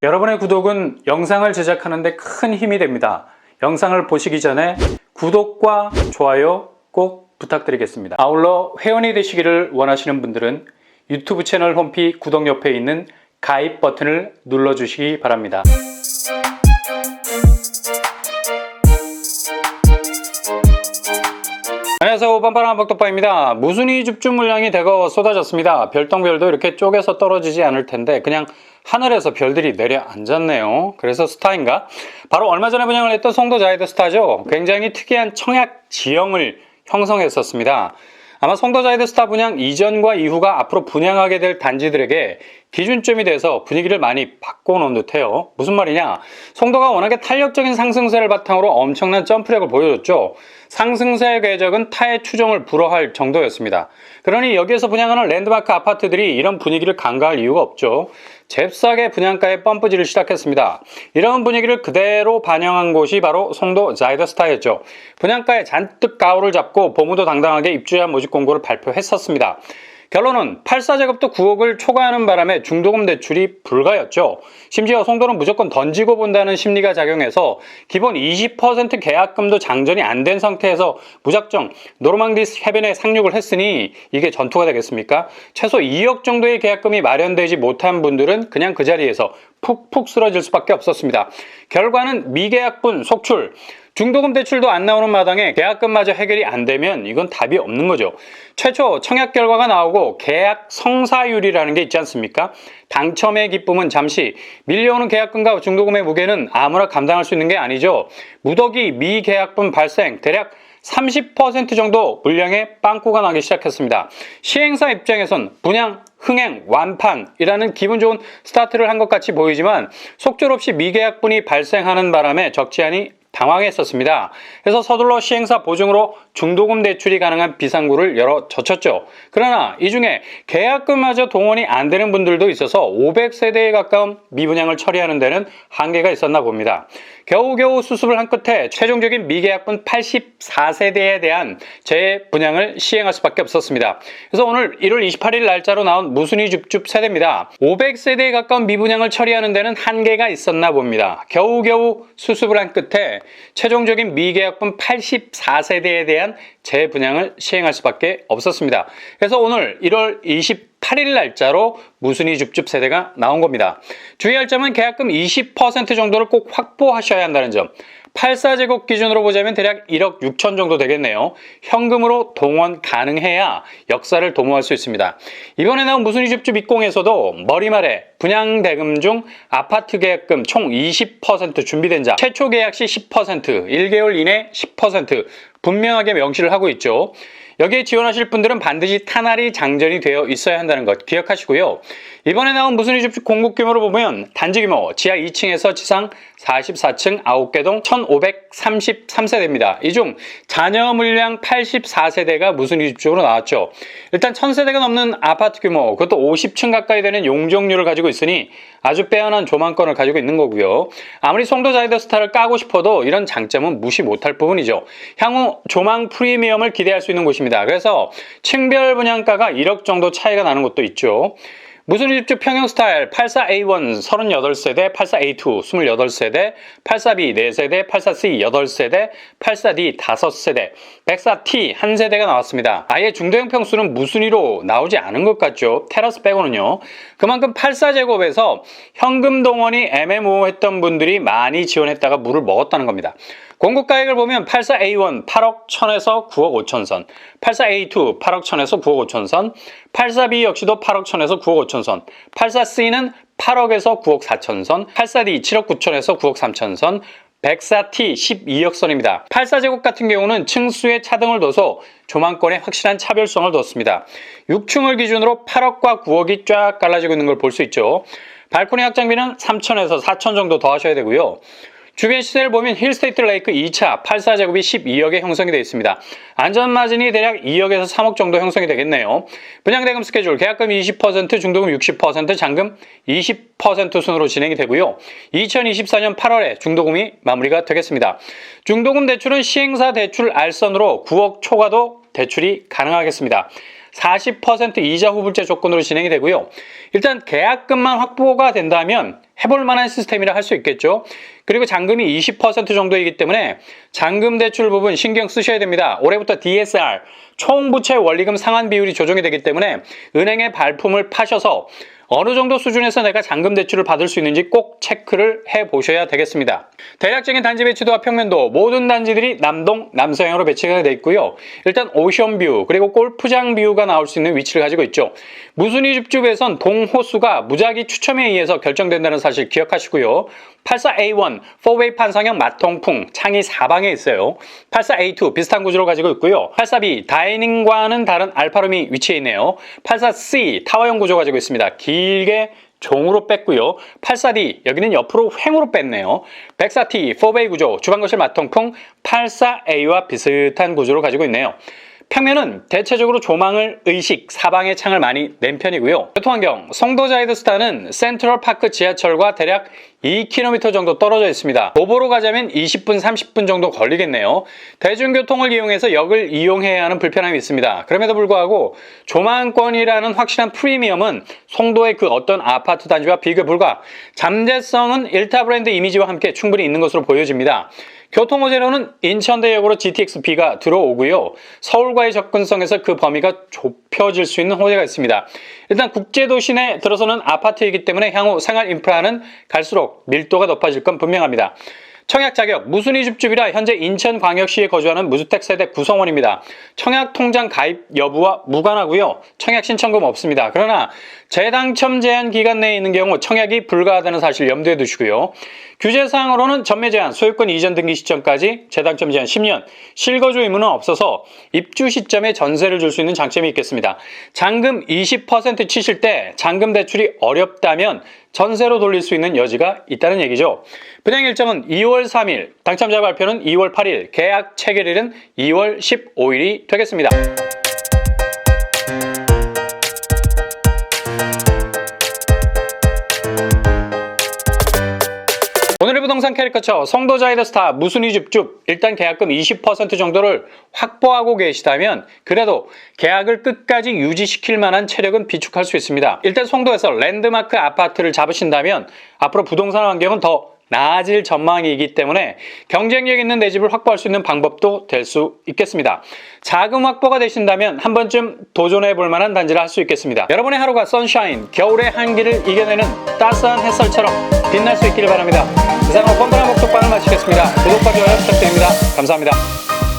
여러분의 구독은 영상을 제작하는 데 큰 힘이 됩니다. 영상을 보시기 전에 구독과 좋아요 꼭 부탁드리겠습니다. 아울러 회원이 되시기를 원하시는 분들은 유튜브 채널 홈피 구독 옆에 있는 가입 버튼을 눌러주시기 바랍니다. 안녕하세요, 빰빠람박독파입니다. 무순위 줍줍 물량이 대거 쏟아졌습니다. 별똥별도 이렇게 쪼개서 떨어지지 않을 텐데 그냥 하늘에서 별들이 내려앉았네요. 그래서 스타인가? 바로 얼마 전에 분양을 했던 송도 자이드 스타죠. 굉장히 특이한 청약 지형을 형성했었습니다. 아마 송도 자이드 스타 분양 이전과 이후가 앞으로 분양하게 될 단지들에게 기준점이 돼서 분위기를 많이 바꿔놓은 듯해요. 무슨 말이냐? 송도가 워낙에 탄력적인 상승세를 바탕으로 엄청난 점프력을 보여줬죠. 상승세의 궤적은 타의 추종을 불허할 정도였습니다. 그러니 여기에서 분양하는 랜드마크 아파트들이 이런 분위기를 간과할 이유가 없죠. 잽싸게 분양가에 펌프질을 시작했습니다. 이런 분위기를 그대로 반영한 곳이 바로 송도 자이드 스타였죠. 분양가에 잔뜩 가오를 잡고 보무도 당당하게 입주자 모집 공고를 발표했었습니다. 결론은 84제곱도 9억을 초과하는 바람에 중도금 대출이 불가였죠. 심지어 송도는 무조건 던지고 본다는 심리가 작용해서 기본 20% 계약금도 장전이 안 된 상태에서 무작정 노르망디 해변에 상륙을 했으니 이게 전투가 되겠습니까? 최소 2억 정도의 계약금이 마련되지 못한 분들은 그냥 그 자리에서 푹푹 쓰러질 수밖에 없었습니다. 결과는 미계약분 속출, 중도금 대출도 안 나오는 마당에 계약금마저 해결이 안 되면 이건 답이 없는 거죠. 최초 청약 결과가 나오고 계약 성사율이라는 게 있지 않습니까? 당첨의 기쁨은 잠시, 밀려오는 계약금과 중도금의 무게는 아무나 감당할 수 있는 게 아니죠. 무더기 미계약분 발생, 대략 30% 정도 물량에 빵꾸가 나기 시작했습니다. 시행사 입장에선 분양, 흥행, 완판이라는 기분 좋은 스타트를 한 것 같이 보이지만 속절없이 미계약분이 발생하는 바람에 적지 않이 당황했었습니다. 그래서 서둘러 시행사 보증으로 중도금 대출이 가능한 비상구를 열어 젖혔죠. 그러나 이 중에 계약금마저 동원이 안 되는 분들도 있어서 500세대에 가까운 미분양을 처리하는 데는 한계가 있었나 봅니다. 겨우겨우 수습을 한 끝에 최종적인 미계약분 84세대에 대한 재분양을 시행할 수밖에 없었습니다. 그래서 오늘 1월 28일 날짜로 나온 무순위 줍줍 세대입니다. 500세대에 가까운 미분양을 처리하는 데는 한계가 있었나 봅니다. 겨우겨우 수습을 한 끝에 최종적인 미계약분 84세대에 대한 재분양을 시행할 수밖에 없었습니다. 그래서 오늘 1월 28일 날짜로 무순위 줍줍 세대가 나온 겁니다. 주의할 점은 계약금 20% 정도를 꼭 확보하셔야 한다는 점. 84제곱 기준으로 보자면 대략 1억 6천 정도 되겠네요. 현금으로 동원 가능해야 역사를 도모할 수 있습니다. 이번에 나온 무순위 줍줍 20에서도 머리말에 분양 대금 중 아파트 계약금 총 20% 준비된 자, 최초 계약 시 10%, 1개월 이내 10% 분명하게 명시를 하고 있죠. 여기에 지원하실 분들은 반드시 탄알이 장전이 되어 있어야 한다는 것 기억하시고요. 이번에 나온 무순위 줍줍 공급 규모를 보면 단지 규모 지하 2층에서 지상 44층 9개 동 1533세대입니다. 이 중 잔여 물량 84세대가 무순위 줍줍으로 나왔죠. 일단 1000세대가 넘는 아파트 규모, 그것도 50층 가까이 되는 용적률을 가지고 있으니 아주 빼어난 조망권을 가지고 있는 거고요. 아무리 송도 자이드 스타를 까고 싶어도 이런 장점은 무시 못할 부분이죠. 향후 조망 프리미엄을 기대할 수 있는 곳입니다. 그래서 층별 분양가가 1억 정도 차이가 나는 곳도 있죠. 무순위 줍줍 평형 스타일 84A1 38세대, 84A2 28세대, 84B 4세대, 84C 8세대, 84D 5세대, 104T 1세대가 나왔습니다. 아예 중도형 평수는 무순위로 나오지 않은 것 같죠. 테라스 빼고는요. 그만큼 84제곱에서 현금 동원이 애매모호했던 분들이 많이 지원했다가 물을 먹었다는 겁니다. 공급가액을 보면 84A1 8억 1000에서 9억 5천 선, 84A2 8억 1000에서 9억 5천 선, 84B 역시도 8억 1000에서 9억 5천 선, 84C는 8억에서 9억 4천 선, 84D 7억 9천에서 9억 3천 선, 104T 12억 선입니다. 84제곱 같은 경우는 층수에 차등을 둬서 조망권에 확실한 차별성을 뒀습니다. 6층을 기준으로 8억과 9억이 쫙 갈라지고 있는 걸 볼 수 있죠. 발코니 확장비는 3천에서 4천 정도 더 하셔야 되고요. 주변 시세를 보면 힐스테이트 레이크 2차 84제곱이 12억에 형성이 되어 있습니다. 안전마진이 대략 2억에서 3억 정도 형성이 되겠네요. 분양대금 스케줄 계약금 20%, 중도금 60%, 잔금 20% 순으로 진행이 되고요. 2024년 8월에 중도금이 마무리가 되겠습니다. 중도금 대출은 시행사 대출 알선으로 9억 초과도 대출이 가능하겠습니다. 40% 이자 후불제 조건으로 진행이 되고요. 일단 계약금만 확보가 된다면 해볼 만한 시스템이라 할 수 있겠죠. 그리고 잔금이 20% 정도이기 때문에 잔금 대출 부분 신경 쓰셔야 됩니다. 올해부터 DSR, 총부채 원리금 상환 비율이 조정이 되기 때문에 은행의 발품을 파셔서 어느 정도 수준에서 내가 잔금 대출을 받을 수 있는지 꼭 체크를 해보셔야 되겠습니다. 대략적인 단지 배치도와 평면도 모든 단지들이 남동, 남서향으로 배치가 되어 있고요. 일단 오션뷰 그리고 골프장 뷰가 나올 수 있는 위치를 가지고 있죠. 무순위 줍줍에선 동호수가 무작위 추첨에 의해서 결정된다는 사실 기억하시고요. 84A1 4웨이 판상형 마통풍 창이 사방에 있어요. 84A2 비슷한 구조를 가지고 있고요. 84B 다이닝과는 다른 알파룸이 위치해 있네요. 84C 타워형 구조 가지고 있습니다. 길게 종으로 뺐고요. 84D 여기는 옆으로 횡으로 뺐네요. 104T 4베이 구조 주방거실 마통풍 84A와 비슷한 구조를 가지고 있네요. 평면은 대체적으로 조망을 의식, 사방의 창을 많이 낸 편이고요. 교통환경, 송도 자이드스타는 센트럴파크 지하철과 대략 2km 정도 떨어져 있습니다. 도보로 가자면 20분, 30분 정도 걸리겠네요. 대중교통을 이용해서 역을 이용해야 하는 불편함이 있습니다. 그럼에도 불구하고 조망권이라는 확실한 프리미엄은 송도의 그 어떤 아파트 단지와 비교 불가, 잠재성은 일타 브랜드 이미지와 함께 충분히 있는 것으로 보여집니다. 교통 호재로는 인천대역으로 GTX-B가 들어오고요. 서울과의 접근성에서 그 범위가 좁혀질 수 있는 호재가 있습니다. 일단 국제도시 내 들어서는 아파트이기 때문에 향후 생활 인프라는 갈수록 밀도가 높아질 건 분명합니다. 청약 자격, 무순위 줍줍이라 현재 인천광역시에 거주하는 무주택 세대 구성원입니다. 청약 통장 가입 여부와 무관하고요. 청약 신청금 없습니다. 그러나 재당첨 제한 기간 내에 있는 경우 청약이 불가하다는 사실 염두에 두시고요. 규제사항으로는 전매 제한, 소유권 이전 등기 시점까지 재당첨 제한 10년, 실거주 의무는 없어서 입주 시점에 전세를 줄 수 있는 장점이 있겠습니다. 잔금 20% 치실 때 잔금 대출이 어렵다면 전세로 돌릴 수 있는 여지가 있다는 얘기죠. 분양 일정은 2월 3일, 당첨자 발표는 2월 8일, 계약 체결일은 2월 15일이 되겠습니다. 오늘의 부동산 캐리커처 송도 자이드스타 무순위 줍줍 일단 계약금 20% 정도를 확보하고 계시다면 그래도 계약을 끝까지 유지시킬 만한 체력은 비축할 수 있습니다. 일단 송도에서 랜드마크 아파트를 잡으신다면 앞으로 부동산 환경은 더 나아질 전망이기 때문에 경쟁력 있는 내 집을 확보할 수 있는 방법도 될 수 있겠습니다. 자금 확보가 되신다면 한 번쯤 도전해 볼 만한 단지를 할 수 있겠습니다. 여러분의 하루가 선샤인, 겨울의 한기를 이겨내는 따스한 햇살처럼 빛날 수 있기를 바랍니다. 이상으로 뻔뻔한 목적방을 마치겠습니다. 구독과 좋아요 부탁드립니다. 감사합니다.